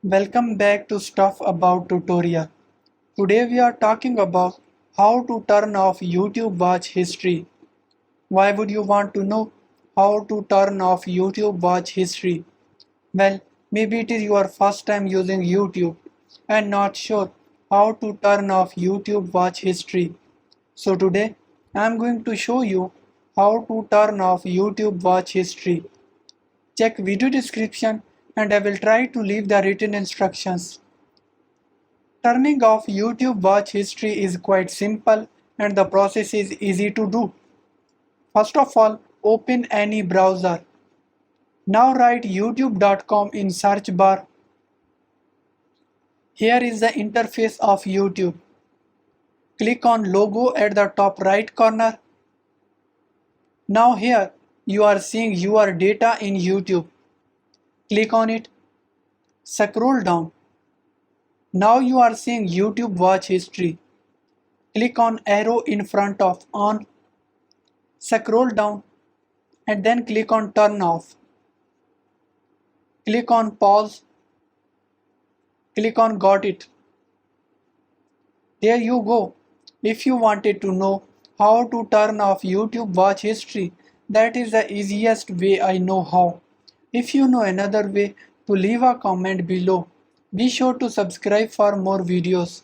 Welcome back to Stuff About Tutorial. Today we are talking about how to turn off YouTube watch history. Why would you want to know how to turn off YouTube watch history? Well, maybe it is your first time using YouTube and not sure how to turn off YouTube watch history. So today I am going to show you how to turn off YouTube watch history. Check video description and I will try to leave the written instructions. Turning off YouTube watch history is quite simple and the process is easy to do. First of all, open any browser. Now write youtube.com in search bar. Here is the interface of YouTube. Click on logo at the top right corner. Now here you are seeing your data in YouTube. Click on it. Scroll down. Now you are seeing YouTube watch history. Click on arrow in front of on. Scroll down and then click on turn off. Click on pause. Click on got it. There you go. If you wanted to know how to turn off YouTube watch history, that is the easiest way I know how. If you know another way, to leave a comment below. Be sure to subscribe for more videos.